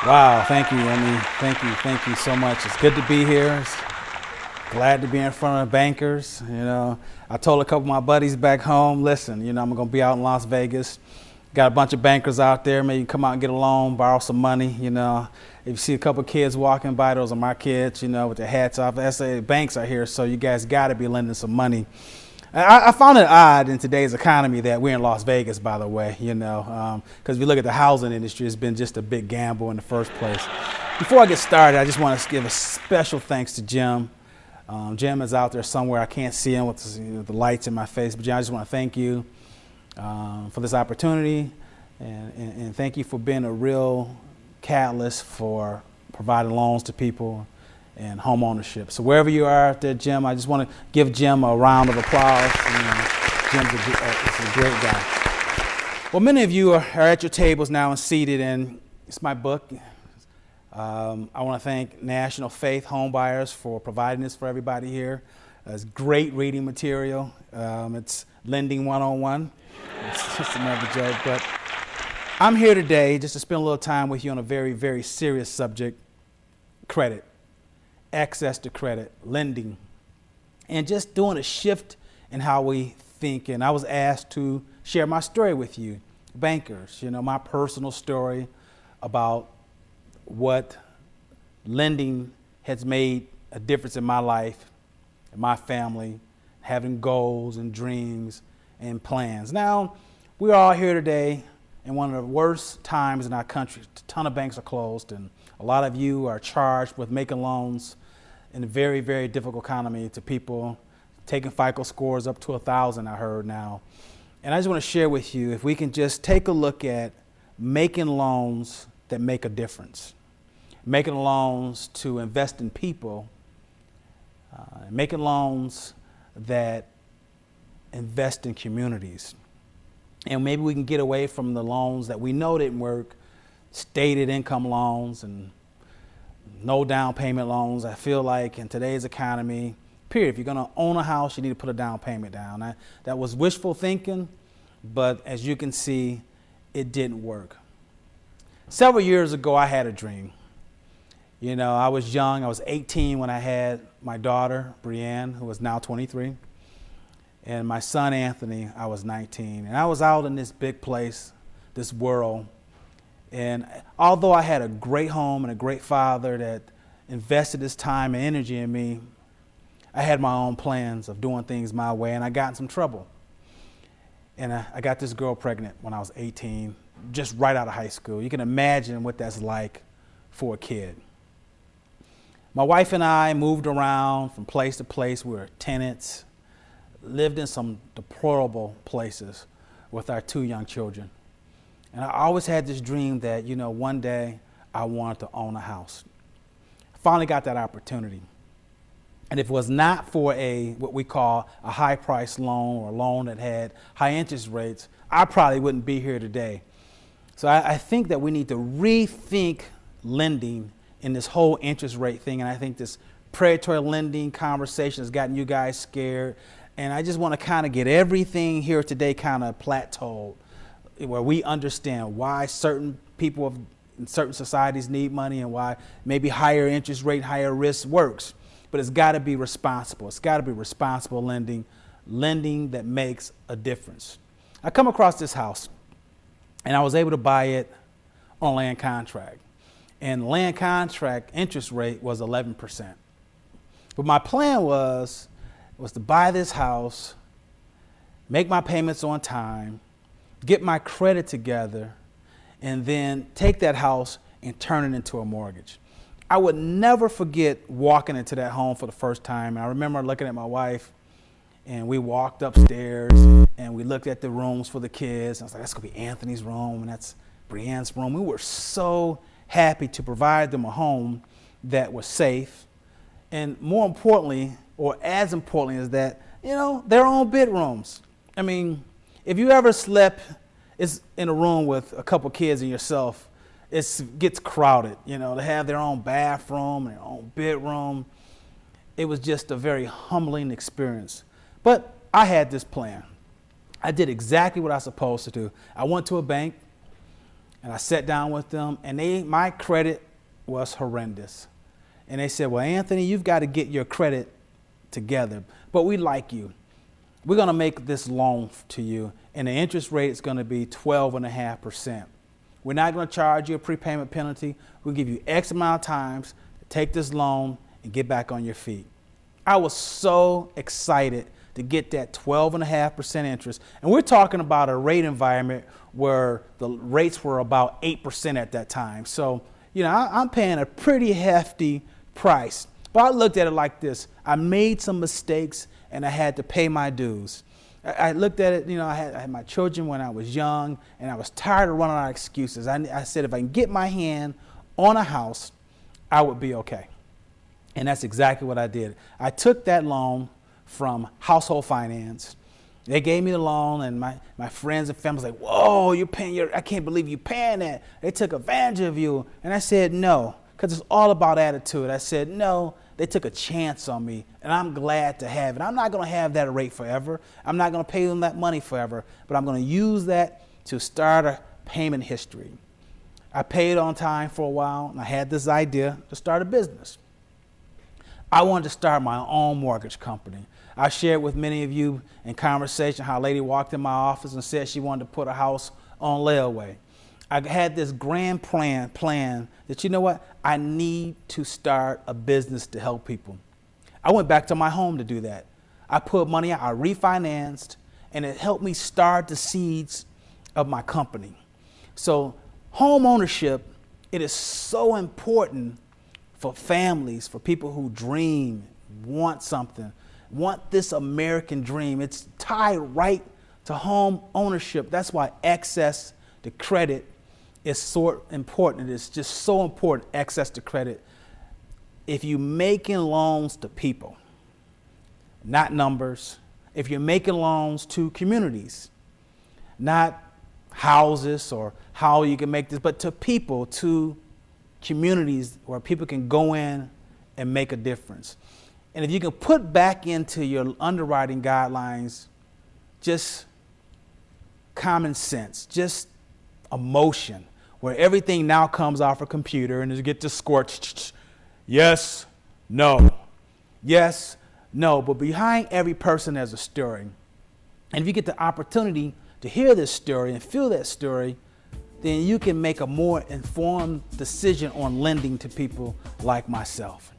Wow, thank you, Emmy. Thank you so much. It's good to be here. It's glad to be in front of bankers. I told a couple of my buddies back home, listen, I'm gonna be out in Las Vegas. Got a bunch of bankers out there. Maybe come out and get a loan, borrow some money. If you see a couple of kids walking by, those are my kids. With their hats off. I say banks are here, so you guys got to be lending some money. I found it odd in today's economy that we're in Las Vegas, by the way, because if you look at the housing industry, it's been just a big gamble in the first place. Before I get started, I just want to give a special thanks to Jim. Jim is out there somewhere. I can't see him with the lights in my face, but Jim, I just want to thank you for this opportunity, and thank you for being a real catalyst for providing loans to people and home ownership. So wherever you are out there, Jim, I just want to give Jim a round of applause. Jim's a great guy. Well, many of you are at your tables now and seated, and it's my book. I want to thank National Faith Homebuyers for providing this for everybody here. It's great reading material. It's lending 101. It's just another joke, but I'm here today just to spend a little time with you on a very, very serious subject: credit. Access to credit, lending, and just doing a shift in how we think. And I was asked to share my story with you, bankers, my personal story about what lending has made a difference in my life, in my family, having goals and dreams and plans. Now, we're all here today in one of the worst times in our country. A ton of banks are closed, and a lot of you are charged with making loans in a very, very difficult economy to people, taking FICO scores up to 1,000, I heard now. And I just want to share with you, if we can just take a look at making loans that make a difference, making loans to invest in people, making loans that invest in communities. And maybe we can get away from the loans that we know didn't work, stated income loans and no down payment loans. I feel like in today's economy, period, if you're going to own a house, you need to put a down payment down. That was wishful thinking, but as you can see, it didn't work. Several years ago, I had a dream. I was young. I was 18 when I had my daughter, Brianne, who is now 23, and my son, Anthony. I was 19. And I was out in this big place, this world. And although I had a great home and a great father that invested his time and energy in me, I had my own plans of doing things my way, and I got in some trouble. And I got this girl pregnant when I was 18, just right out of high school. You can imagine what that's like for a kid. My wife and I moved around from place to place. We were tenants, lived in some deplorable places with our 2 young children. And I always had this dream that, one day I wanted to own a house. I finally got that opportunity. And if it was not for what we call a high price loan, or a loan that had high interest rates, I probably wouldn't be here today. So I think that we need to rethink lending in this whole interest rate thing. And I think this predatory lending conversation has gotten you guys scared. And I just want to kind of get everything here today kind of plateaued, where we understand why certain people in certain societies need money and why maybe higher interest rate, higher risk works. But it's got to be responsible. It's got to be responsible lending that makes a difference. I come across this house, and I was able to buy it on land contract. And land contract interest rate was 11%. But my plan was to buy this house, make my payments on time, get my credit together, and then take that house and turn it into a mortgage. I would never forget walking into that home for the first time. And I remember looking at my wife, and we walked upstairs and we looked at the rooms for the kids. I was like, that's gonna be Anthony's room and that's Brianne's room. We were so happy to provide them a home that was safe. And more importantly, or as importantly, is that, their own bedrooms. I mean, if you ever slept in a room with a couple kids and yourself, it gets crowded. To have their own bathroom, their own bedroom. It was just a very humbling experience. But I had this plan. I did exactly what I was supposed to do. I went to a bank And I sat down with them, and my credit was horrendous. And they said, well, Anthony, you've got to get your credit together, but we like you. We're going to make this loan to you, and the interest rate is going to be 12.5%. We're not going to charge you a prepayment penalty. We'll give you X amount of times to take this loan and get back on your feet. I was so excited to get that 12.5% interest. And we're talking about a rate environment where the rates were about 8% at that time. So, you know, I'm paying a pretty hefty price. But I looked at it like this. I made some mistakes and I had to pay my dues. I looked at it, you know, I had my children when I was young, and I was tired of running out of excuses. I said, if I can get my hand on a house, I would be okay. And that's exactly what I did. I took that loan from Household Finance. They gave me the loan, and my friends and family was like, whoa, you're paying I can't believe you're paying that. They took advantage of you. And I said, no, because it's all about attitude. I said, no, they took a chance on me, and I'm glad to have it. I'm not going to have that rate forever. I'm not going to pay them that money forever, but I'm going to use that to start a payment history. I paid on time for a while, and I had this idea to start a business. I wanted to start my own mortgage company. I shared with many of you in conversation how a lady walked in my office and said she wanted to put a house on layaway. I had this grand plan that, you know what, I need to start a business to help people. I went back to my home to do that. I put money out, I refinanced, and it helped me start the seeds of my company. So home ownership, it is so important for families, for people who dream, want something, want this American dream. It's tied right to home ownership. That's why access to credit is so important. It is just so important, access to credit. If you're making loans to people, not numbers, if you're making loans to communities, not houses or how you can make this, but to people, to communities where people can go in and make a difference. And if you can put back into your underwriting guidelines just common sense, just emotion, where everything now comes off a computer and you get to score, yes, no, yes, no. But behind every person there's a story. And if you get the opportunity to hear this story and feel that story, then you can make a more informed decision on lending to people like myself.